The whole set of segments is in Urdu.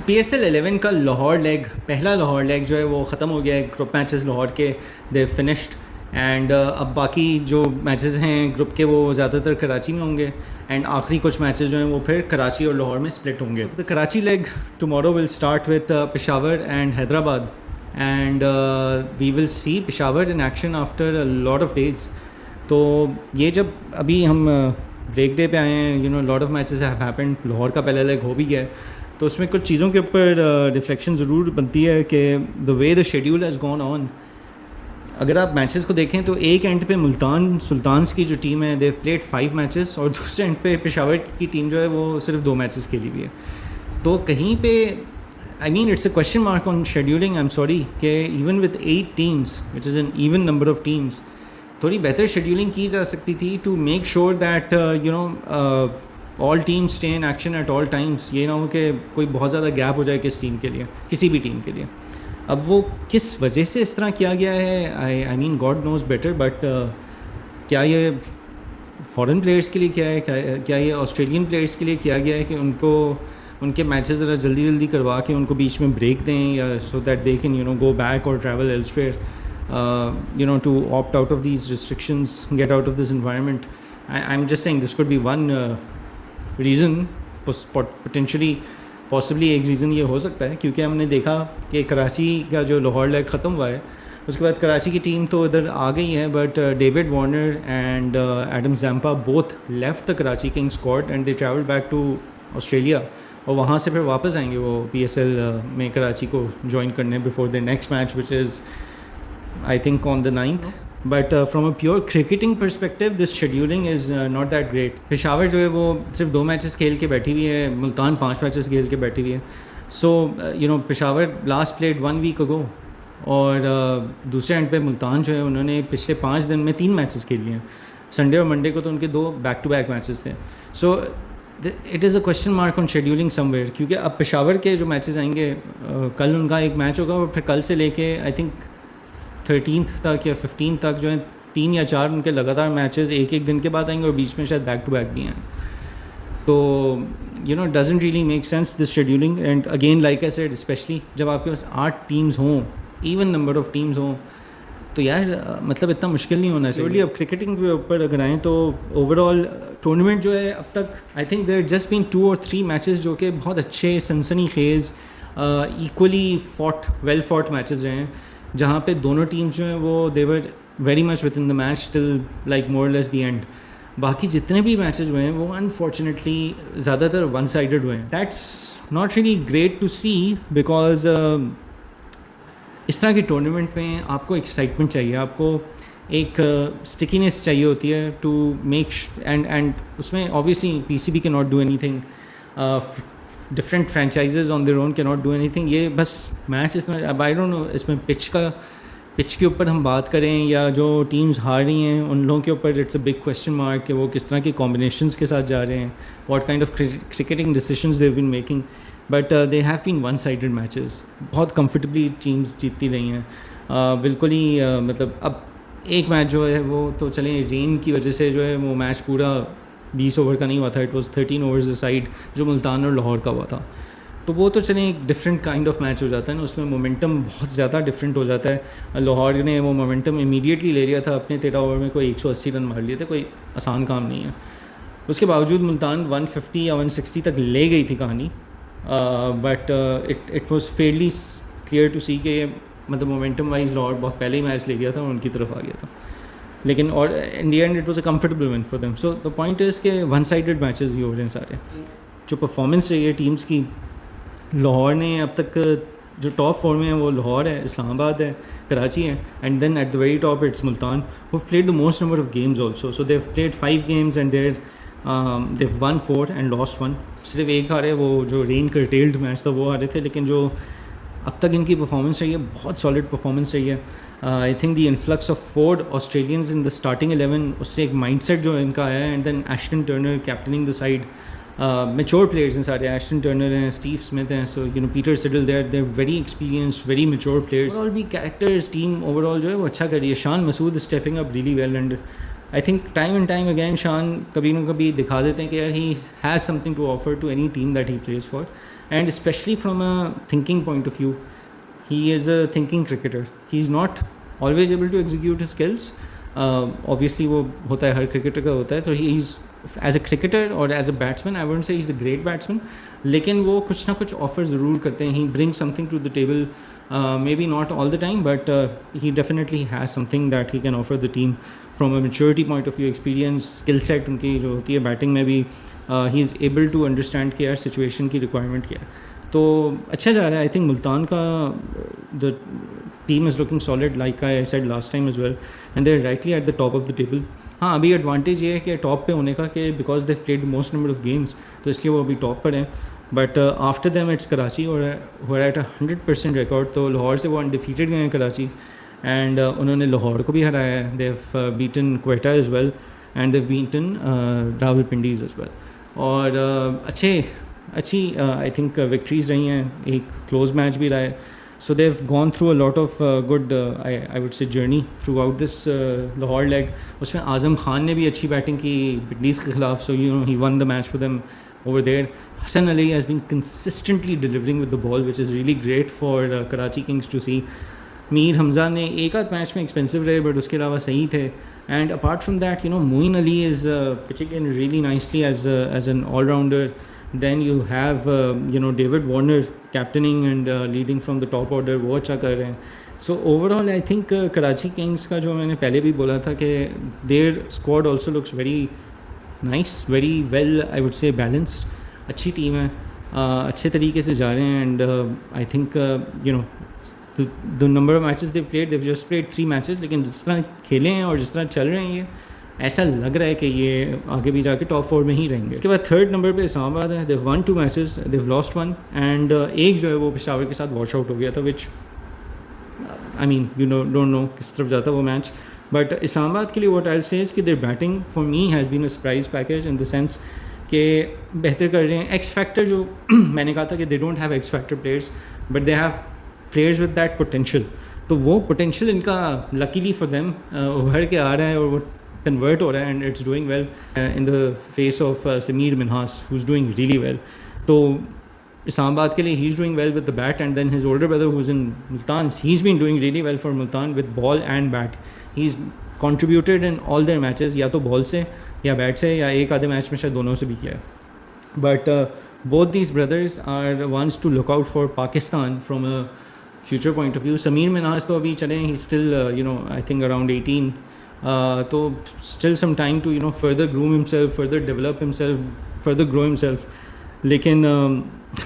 پی ایس ایل 11 کا لاہور لیگ، پہلا لاہور لیگ جو ہے وہ ختم ہو گیا ہے. گروپ میچز لاہور کے دے فنشڈ، اینڈ اب باقی جو میچز ہیں گروپ کے وہ زیادہ تر کراچی میں ہوں گے، اینڈ آخری کچھ میچز جو ہیں وہ پھر کراچی اور لاہور میں سپلٹ ہوں گے. The Karachi league tomorrow will start with Peshawar and Hyderabad, and we will see Peshawar in action after lot of days. تو یہ جب ابھی ہم بریک ڈے پہ آئے ہیں، lot of matches have happened. Lahore کا پہلا لیگ ہو بھی گیا ہے، تو اس میں کچھ چیزوں کے اوپر ریفلیکشن ضرور بنتی ہے کہ the way the schedule has gone on. اگر آپ میچز کو دیکھیں تو ایک اینڈ پہ ملتان سلطانز کی جو ٹیم ہے دیو پلیڈ 5 میچز، اور دوسرے اینڈ پہ پشاور کی ٹیم جو ہے وہ صرف 2 میچز کھیلی ہوئی ہے. تو کہیں پہ I mean it's a question mark on scheduling. I am sorry کہ even with 8 teams which is an even number of teams, تھوڑی بہتر شیڈیولنگ کی جا سکتی تھی to make sure that all teams stay in action at all times. یہ نہ ہو کہ کوئی بہت زیادہ گیپ ہو جائے کس ٹیم کے لیے، کسی بھی ٹیم کے لیے. اب وہ کس وجہ سے اس طرح کیا گیا ہے، آئی مین گاڈ نوز بیٹر، بٹ کیا یہ فارن پلیئرس کے لیے کیا ہے، کیا یہ آسٹریلین پلیئرس کے لیے کیا گیا ہے کہ ان کو ان کے میچز ذرا جلدی جلدی کروا کے ان کو بیچ میں بریک دیں، یا so that they can go back or travel elsewhere to opt out of these restrictions, get out of this environment. I'm just saying this could be one reason, potentially possibly ایک ریزن یہ ہو سکتا ہے، کیونکہ ہم نے دیکھا کہ کراچی کا جو لاہور لیگ ختم ہوا ہے اس کے بعد کراچی کی ٹیم تو ادھر آ گئی ہے، but David Warner and Adam Zampa both left the Karachi king squad and they travel back to Australia, اور وہاں سے پھر واپس آئیں گے وہ پی ایس ایل میں کراچی کو جوائن کرنے before the next match which is I think on the 9th. But from a pure cricketing perspective, this scheduling is not that great. Peshawar جو ہے وہ صرف 2 میچز کھیل کے بیٹھی ہوئی ہے، ملتان 5 میچز کھیل کے بیٹھی ہوئی ہے. So Peshawar last played 1 week ago، اور دوسرے اینڈ پہ ملتان جو ہے انہوں نے پچھلے 5 دن میں 3 میچز کھیل لیے ہیں. سنڈے اور منڈے کو تو ان کے 2 بیک ٹو بیک میچز تھے. So it is a question mark on scheduling some where, کیونکہ اب پشاور کے جو میچز آئیں گے، کل ان کا ایک میچ ہوگا، اور پھر کل سے لے کے آئی تھنک 13th تک یا 15th تک جو ہے 3 یا 4 ان کے لگاتار میچز ایک دن کے بعد آئیں گے، اور بیچ میں شاید بیک ٹو بیک بھی ہیں. تو doesn't really make sense this scheduling. And again like I said, especially جب آپ کے پاس 8 ٹیمز ہوں، ایون نمبر آف ٹیمز ہوں، تو یار مطلب اتنا مشکل نہیں ہونا چاہیے. اب کرکٹنگ کے اوپر اگر آئیں تو اوور آل ٹورنامنٹ جو ہے اب تک آئی think there just been 2 or 3 matches جو کہ بہت اچھے سنسنی خیز ایکولی ویل فاٹ میچز رہے ہیں، جہاں پہ دونوں ٹیمز جو ہیں وہ they were very much with in the match till like more less the end. باقی جتنے بھی میچز ہوئے ہیں وہ انفارچونیٹلی زیادہ تر ون سائڈڈ ہوئے ہیں. That's not really great to see, because اس طرح کے ٹورنامنٹ میں آپ کو ایکسائٹمنٹ چاہیے، آپ کو ایک اسٹکنیس چاہیے ہوتی ہے ٹو میک اینڈ اس میں آبویسلی پی سی بی کی not do any thing, different franchises on their own کی ناٹ ڈو اینی تھنگ. یہ بس میچ اس میں اب آئی ڈونٹ نو اس میں پچ کے اوپر ہم بات کریں یا جو ٹیمز ہار رہی ہیں ان لوگوں کے اوپر it's a big question mark کہ وہ کس طرح کی کمبینیشنز کے ساتھ جا رہے ہیں، what kind of cricketing decisions they have been making. But they have been one sided matches, بہت کمفرٹیبلی ٹیمز جیتتی رہی ہیں. بالکل ہی مطلب اب ایک میچ جو ہے وہ تو چلیں رین کی وجہ سے جو ہے وہ میچ پورا 20 اوور کا نہیں ہوا تھا، اٹ واز 13 اوورز سائڈ جو ملتان اور لاہور کا ہوا تھا. تو وہ تو چلیں ایک ڈفرینٹ کائنڈ آف میچ ہو جاتا ہے نا، اس میں مومنٹم بہت زیادہ ڈفرینٹ ہو جاتا ہے. لاہور نے وہ مومنٹم امیڈیٹلی لے لیا تھا، اپنے 13 اوور میں کوئی 180 رن مار لیے تھے، کوئی آسان کام نہیں ہے. اس کے باوجود ملتان 150 یا 160 تک لے گئی تھی کہانی، but it was fairly clear to see کہ یہ مطلب مومنٹم وائز لاہور بہت پہلے ہی میچ لے گیا تھا اور ان کی طرف آ گیا تھا. لیکن اور in the end it was a comfortable one for them. So the point is کہ ون سائڈڈ میچز ہی ہو رہے ہیں سارے. جو پرفارمنس رہی ہے ٹیمس کی، لاہور نے اب تک جو ٹاپ 4 میں ہے وہ لاہور ہے، اسلام آباد ہے، کراچی ہے، and then at the very top it's Multan who played the most number of games also. So they've played 5 games and they've won 4 and lost 1. صرف ایک ہارے، وہ جو رین کرٹیلڈ میچ تھا وہ ہارے تھے، لیکن جو اب تک ان کی پرفارمنس رہی ہے بہت سالڈ پرفارمنس رہی ہے. I think the influx of 4 Australians in the starting 11، اس سے ایک مائنڈ سیٹ جو ان کا آیا ہے. And then Ashton Turner captaining the side, mature players ہیں سارے. ایشٹن ٹرنر ہیں، اسٹیو اسمتھ ہیں، so Peter Siddle they are very experienced, very mature players. Overall بھی کیریکٹرز ٹیم اوور آل جو ہے وہ اچھا کر رہی ہے. Shan Masood stepping up really well, and I think time and time again Shan کبھی نہ کبھی دکھا دیتے ہیں کہ یار he has something to offer to any team that he plays for. and especially from a thinking point of view, he is a thinking cricketer. He's not always able to execute his skills. Obviously وہ ہوتا ہے, ہر کرکٹر کا ہوتا ہے. تو ہی از ایز اے کرکٹر اور as a batsman I won't say he is a great batsman, لیکن وہ کچھ نہ کچھ آفر ضرور کرتے ہیں. He bring something to the table, maybe not all the time, but he definitely has something that he can offer the team from a maturity point of view, experience, skill set ان کی جو ہوتی ہے بیٹنگ میں بھی. He is able to understand کہ یار سچویشن کی ریکوائرمنٹ کیا ہے. تو اچھا جا رہا ہے. آئی تھنک ملتان کا the team is looking solid like I said last time as well, and they are rightly at the top of the table. ہاں ابھی ایڈوانٹیج یہ ہے کہ ٹاپ پہ ہونے کا کہ because they played most number of games, تو اس لیے وہ ابھی ٹاپ پر ہیں. But after them it's Karachi, اور ہو ایٹ 100% ریکارڈ. تو لاہور سے وہ انڈیفیٹڈ گئے ہیں کراچی, اینڈ انہوں نے لاہور کو بھی ہرایا ہے. They have beaten Quetta as well, and they have beaten Rawalpindiz as well. اور اچھی آئی تھنک وکٹریز رہی ہیں, ایک کلوز میچ بھی رہا ہے. So they have gone through a lot of good I would say journey throughout this Lahore league. اس میں اعظم خان نے بھی اچھی بیٹنگ کی پنڈیز کے خلاف, so you know he won the match for them over there. Hassan Ali has been consistently delivering with the ball, which is really great for Karachi Kings to see. Mir Hamza نے ایک آدھ میچ میں ایکسپینسو رہے, بٹ اس کے علاوہ صحیح تھے. And apart from that you know Moeen Ali is pitching in really nicely as an all rounder. Then you have you know David Warner captaining and leading from the top order, وہ اچھا کر رہے ہیں. So overall I think Karachi Kings کا جو میں نے پہلے بھی بولا تھا کہ their squad also looks very nice, very well, I would say balanced. اچھی ٹیم ہے, اچھے طریقے سے جا رہے ہیں. And I think you know the number of matches they've played, they've just played 3 matches, لیکن جس طرح کھیلے ہیں اور جس طرح چل رہے ہیں یہ ایسا لگ رہا ہے کہ یہ آگے بھی جا کے ٹاپ 4 میں ہی رہیں گے. اس کے بعد 3rd نمبر پہ اسلام آباد ہے. they've won 2 matches, they've lost 1, and ایک جو ہے وہ پشاور کے ساتھ واش آؤٹ ہو گیا تھا, which I mean you know don't know کس طرف جاتا وہ میچ. بٹ اسلام آباد کے لیے what I'll say is کہ their batting for me has been a surprise package in the sense کہ بہتر کر رہے ہیں. ایکس فیکٹر جو میں نے کہا تھا کہ they don't have X factor players, but they have players with that potential. تو وہ potential ان کا luckily for them ابھر کے آ رہا ہے اور وہ کنورٹ ہو رہا ہے, and it's doing well in the face of Sameer Minhas who's doing really well. تو اسلام آباد کے لیے he is doing well with the bat, and then his older brother who is in Multan, he is been doing really well for Multan with ball and bat. He is contributed in all their matches, یا تو بال سے یا بیٹ سے, یا ایک آدھے میچ میں شاید دونوں سے بھی کیا ہے. But both these brothers are ones to look out for Pakistan from a future point of view. Sameer Minhas تو ابھی چلیں, he still you know I think around 18, تو still some time to you know further groom himself, further develop himself, further grow himself. لیکن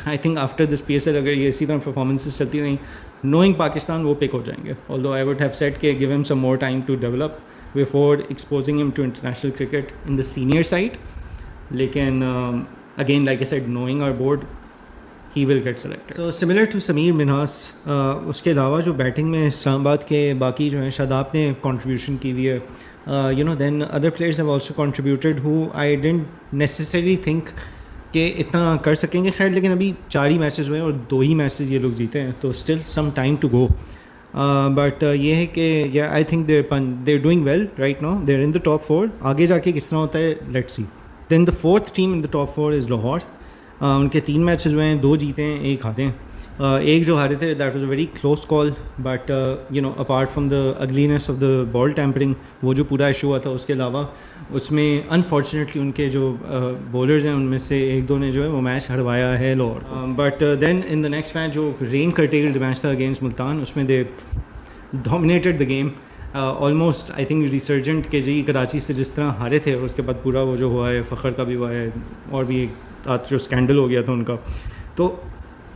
I think after this PSL اگر یہ اسی طرح پرفارمنسز چلتی رہیں, نوئنگ پاکستان وہ پک ہو جائیں گے. although I would have said کہ give him some more time to develop before exposing him to international cricket in the senior side. لیکن again like I said, knowing our board, he will get selected. So similar to Sameer Minhas, اس کے علاوہ جو بیٹنگ میں اسلام آباد کے باقی جو ہیں شاداب نے کنٹریبیوشن کی ہوئی ہے. You know then other players have also contributed who I didn't necessarily think کہ اتنا کر سکیں گے. خیر لیکن ابھی 4 ہی میچز ہوئے ہیں اور 2 ہی میچز یہ لوگ جیتے ہیں, تو still some time to go. But یہ ہے کہ I think they doing well right now, they are in the top 4. آگے جا کے کس طرح ہوتا ہے let's see. Then the 4th team in the top 4 is Lahore. ان کے 3 میچز ہوئے ہیں, 2 جیتے ہیں, 1 ہارے ہیں. ایک جو ہارے تھے that was a very close call, but you know apart from the ugliness of the ball tampering, وہ جو پورا ایشو ہوا تھا, اس کے علاوہ اس میں انفارچونیٹلی ان کے جو بولرز ہیں ان میں سے 1-2 نے جو ہے وہ میچ ہروایا ہے Lahore. But then in the next match جو رین کرٹیلڈ میچ تھا اگینسٹ ملتان, اس میں they dominated the game almost. I think resurgent کہ جی کراچی سے جس طرح ہارے تھے, اور اس کے بعد پورا وہ جو ہوا ہے فخر کا بھی ہوا ہے, اور بھی ایک جو اسکینڈل ہو گیا تھا ان کا, تو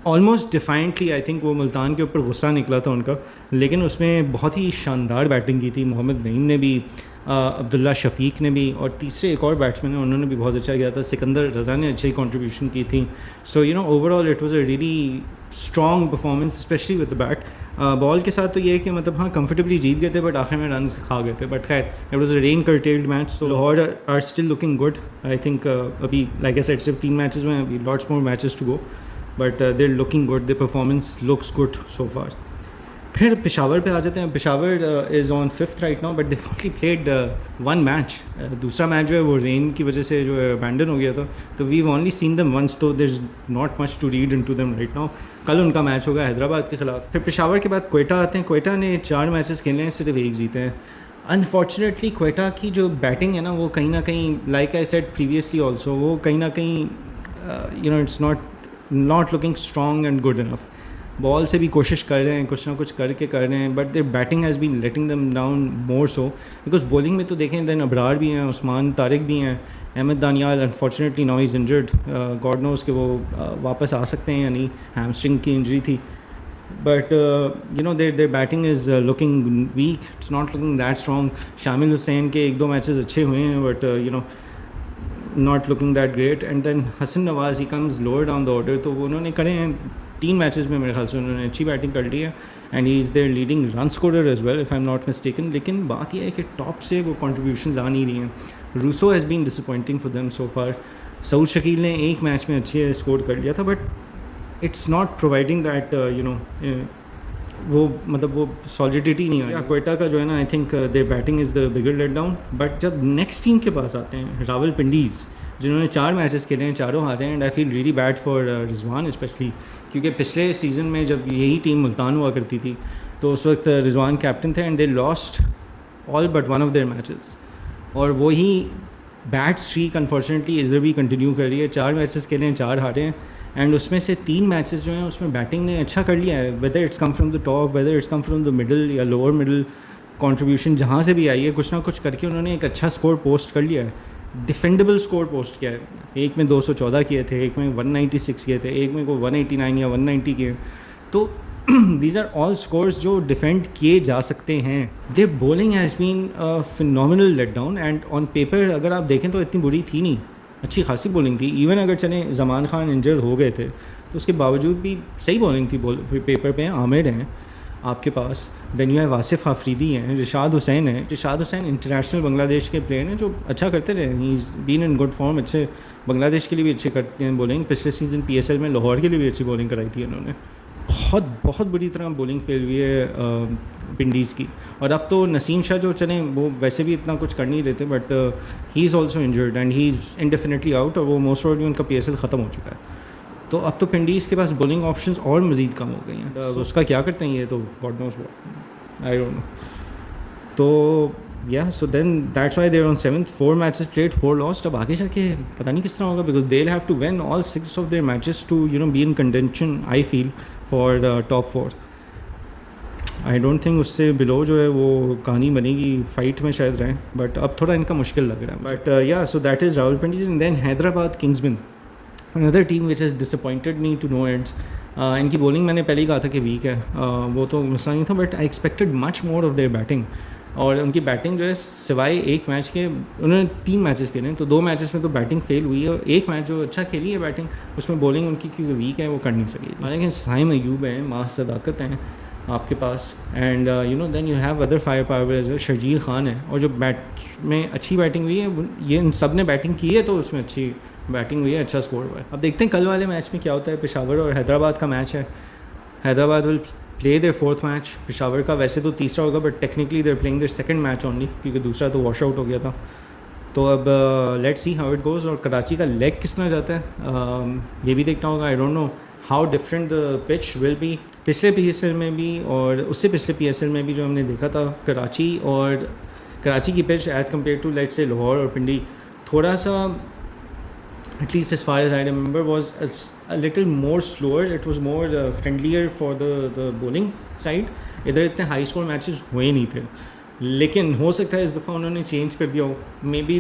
آلموسٹ ڈیفائنٹلی آئی تھنک وہ ملتان کے اوپر غصہ نکلا تھا ان کا. لیکن اس میں بہت ہی شاندار بیٹنگ کی تھی. محمد نعیم نے بھی, عبداللہ شفیق نے بھی, اور تیسرے ایک اور بیٹسمین ہیں انہوں نے بھی بہت اچھا کیا تھا. سکندر رضا نے اچھی کنٹریبیوشن کی تھی. So you know overall it was a really strong performance specially with the bat. Ball کے ساتھ تو یہ ہے کہ مطلب ہاں کمفرٹیبلی جیت گئے تھے, بٹ آخر میں رنس کھا گئے تھے. بٹ خیر it was a rain curtailed match. تو Lahore are still looking good. I think ابھی لائک اے سیڈ صرف 3 میچز میں, ابھی lots more matches to go, but they're looking good. Their performance looks good so far. پھر پشاور پہ آ جاتے ہیں. Peshawar is on 5th right now but they only played 1 match. دوسرا میچ جو ہے وہ رین کی وجہ سے جو ہے ابینڈن ہو گیا تھا, تو we've only seen them once, تو there is not much to read into them right now. کل ان کا میچ ہوگا حیدرآباد کے خلاف. پھر پشاور کے بعد کوئٹہ آتے ہیں. کوئٹہ نے 4 میچز کھیلے ہیں, صرف 1 جیتے ہیں. انفارچونیٹلی کوئٹہ کی جو بیٹنگ ہے نا وہ کہیں نہ کہیں, like I said previously also, وہ کہیں نہ کہیں it's not looking strong and good enough. Ball سے بھی کوشش کر رہے ہیں, کچھ نہ کچھ کر کے کر رہے ہیں, but there batting has been letting them down more so. Because bowling میں تو دیکھیں دین ابرار بھی ہیں, عثمان طارق بھی ہیں, Ahmed Daniyal unfortunately now is injured. God knows کہ وہ واپس آ سکتے ہیں یا نہیں, ہیمسٹرنگ کی انجری تھی. But their batting is looking weak, it's not looking that strong. شامل حسین کے 1-2 میچز اچھے ہوئے ہیں, but not looking that great. And then Hasan Nawaz, he comes lower down the order, تو انہوں نے کرے ہیں 3 میچز میں میرے خیال سے انہوں نے اچھی بیٹنگ کر لی ہے, and he is their leading run scorer as well if I am not mistaken. لیکن بات یہ ہے کہ ٹاپ سے وہ کنٹریبیوشنز آ نہیں رہی ہیں. Rossouw has been disappointing for them so far. Saud Shakeel نے 1 میچ میں اچھے اسکور کر لیا تھا, but it's not providing that وہ مطلب وہ سالڈیٹی نہیں آئی. کوئٹہ کا جو ہے نا, I think their batting is the bigger let down. But جب نیکسٹ ٹیم کے پاس آتے ہیں, راول پنڈیز, جنہوں نے 4 میچز کھیلے ہیں, 4 ہارے ہیں, and I feel really bad for Rizwan especially, کیونکہ پچھلے سیزن میں جب یہی ٹیم ملتان ہوا کرتی تھی تو اس وقت رضوان کیپٹن تھے, and they lost all but 1 of their matches. اور وہی بیڈ اسٹریک انفارچونیٹلی ادھر بھی کنٹینیو کر رہی ہے. 4 میچز کھیلے ہیں, 4 ہارے ہیں, اینڈ اس میں سے 3 میچز جو ہیں اس میں بیٹنگ نے اچھا کر لیا ہے. Whether it's come from the top, whether it's come from the middle یا لوور مڈل, کنٹریبیوشن جہاں سے بھی آئی ہے, کچھ نہ کچھ کر کے انہوں نے ایک اچھا اسکور پوسٹ کر لیا ہے, ڈیفینڈیبل اسکور پوسٹ کیا ہے. ایک میں 214 کیے تھے, ایک میں 196 کیے تھے, ایک میں کوئی 189 یا 190 کیے. تو دیز آر آل اسکورس جو ڈیفینڈ کیے جا سکتے ہیں. Their bowling has been phenomenal let down, and on paper اگر آپ دیکھیں تو اتنی بری تھی نہیں, اچھی خاصی بولنگ تھی. ایون اگر چلیں زمان خان انجر ہو گئے تھے تو اس کے باوجود بھی صحیح بولنگ تھی. پیپر پہ عامر ہیں آپ کے پاس, دین یو ہے واصف آفریدی ہیں, رشاد حسین ہیں. رشاد حسین انٹرنیشنل بنگلہ دیش کے پلیئر ہیں جو اچھا کرتے رہے, ہی is been in good form. اچھے بنگلہ دیش کے لیے بھی اچھے کرتے ہیں بولنگ. پچھلے سیزن PSL میں لاہور کے لیے بھی اچھی بولنگ کرائی تھی انہوں نے. بہت بری طرح بولنگ فیل ہوئی ہے پنڈیز کی. اور اب تو نسیم شاہ جو چلیں وہ ویسے بھی اتنا کچھ کر نہیں رہتے, but he is also injured and he is indefinitely out, اور وہ موسٹ پروبیبلی ان کا PSL ختم ہو چکا ہے. تو اب تو پنڈیز کے پاس بولنگ آپشنز اور مزید کم ہو گئی ہیں. اس کا کیا کرتے ہیں یہ تو God knows what, I don't know. تو so then that's why they are on 7th, 4 matches played, 4 lost. اب آگے جا کے پتہ نہیں کس طرح ہوگا, because they will have to win all 6 of their matches to be in contention, I feel, for top 4. I don't think اس سے بلو جو ہے وہ کہانی بنے گی, فائٹ میں شاید رہیں, بٹ اب تھوڑا ان کا مشکل لگ رہا ہے. But so that is Rawalpindiz. And then Hyderabad Kingsmen, another team which has disappointed me to no ends. ان کی بولنگ میں نے پہلے ہی کہا تھا کہ ویک ہے, وہ تو مسئلہ نہیں تھا, but I expected much more of their batting. اور ان کی بیٹنگ جو ہے سوائے 1 میچ کے, انہوں نے 3 میچز کھیلے ہیں, تو 2 میچز میں تو بیٹنگ فیل ہوئی ہے, اور 1 میچ جو اچھا کھیلی ہے بیٹنگ, اس میں بولنگ ان کی کیونکہ ویک ہے وہ کر نہیں سکی. لیکن سائم ایوب ہیں, ماہ صداقت ہیں آپ کے پاس, and then you have other fire power as Sharjeel Khan ہے. اور جو بیٹ میں اچھی بیٹنگ ہوئی ہے, یہ ان سب نے بیٹنگ کی ہے تو اس میں اچھی بیٹنگ ہوئی ہے, اچھا اسکور ہوا ہے. اب دیکھتے ہیں کل والے میچ میں کیا ہوتا ہے. پشاور اور حیدرآباد کا میچ ہے. Hyderabad will play their 4th match. Peshawar کا ویسے تو تیسرا ہوگا, but technically they are playing their 2nd match only, کیونکہ دوسرا تو واش آؤٹ ہو گیا تھا. تو اب let see how it goes. اور کراچی کا لیگ کس طرح جاتا ہے یہ بھی دیکھنا ہوگا. I don't know how different the pitch will be. پچھلے PSL میں بھی اور اس سے پچھلے PSL میں بھی جو ہم نے دیکھا تھا, کراچی کی pitch as compare to late سے لاہور اور پنڈی, تھوڑا سا at least as far as I remember was a little more slower. It was more friendlier for the bowling side. ادھر اتنے ہائی اسکور میچز ہوئے نہیں تھے, لیکن ہو سکتا ہے اس دفعہ انہوں نے چینج کر دیا ہو. مے بی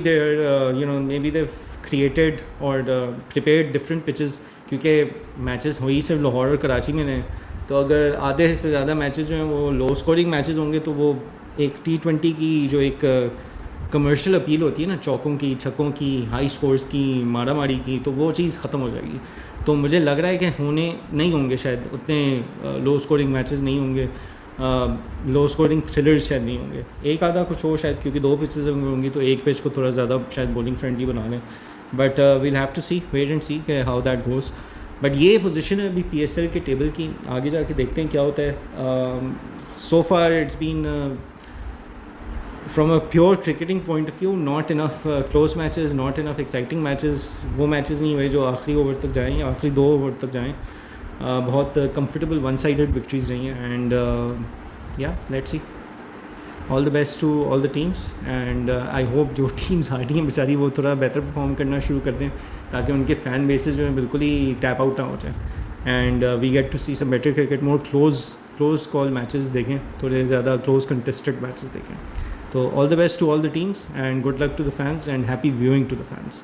دے کریٹڈ اور پریپیئرڈ ڈفرینٹ پچز, کیونکہ میچز ہوئی صرف لاہور اور کراچی میں نے. تو اگر آدھے سے زیادہ میچز جو ہیں وہ لو اسکورنگ میچز ہوں گے, تو وہ ایک T20 کی جو ایک کمرشل اپیل ہوتی ہے نا, چوکوں کی, چھکوں کی, ہائی اسکورز کی, مارا ماری کی, تو وہ چیز ختم ہو جائے گی. تو مجھے لگ رہا ہے کہ ہونے نہیں ہوں گے شاید اتنے لو اسکورنگ میچز نہیں ہوں گے, لو اسکورنگ تھرلرز شاید نہیں ہوں گے. ایک آدھا کچھ ہو شاید, کیونکہ 2 پچز ہوں گی تو ایک پچ کو تھوڑا زیادہ شاید بولنگ فرینڈلی بنا لیں. But we'll have to see, wait and see کہ ہاؤ دیٹ گوز. بٹ یہ پوزیشن ہے ابھی پی ایس ایل کے ٹیبل کی, آگے جا کے دیکھتے ہیں کیا ہوتا ہے. So far it's been from a pure cricketing point of view not enough close matches, not enough exciting matches. وہ میچز نہیں ہوئے جو آخری اوور تک جائیں یا آخری 2 اوور تک جائیں. بہت کمفرٹیبل ون سائڈڈ وکٹریز رہی ہیں. اینڈ یا let's see, all the best to all the teams. And I hope جو ٹیمز ہارٹی ہیں بیچاری وہ تھوڑا بہتر پرفارم کرنا شروع کر دیں تاکہ ان کے فین بیسز جو ہیں بالکل ہی ٹیپ آؤٹ نہ ہو جائیں. And we get to see some better cricket, more close call matches دیکھیں, تھوڑے زیادہ کلوز کنٹیسٹڈ میچز دیکھیں. تو all the best to all the teams and good luck to the fans and happy viewing to the fans.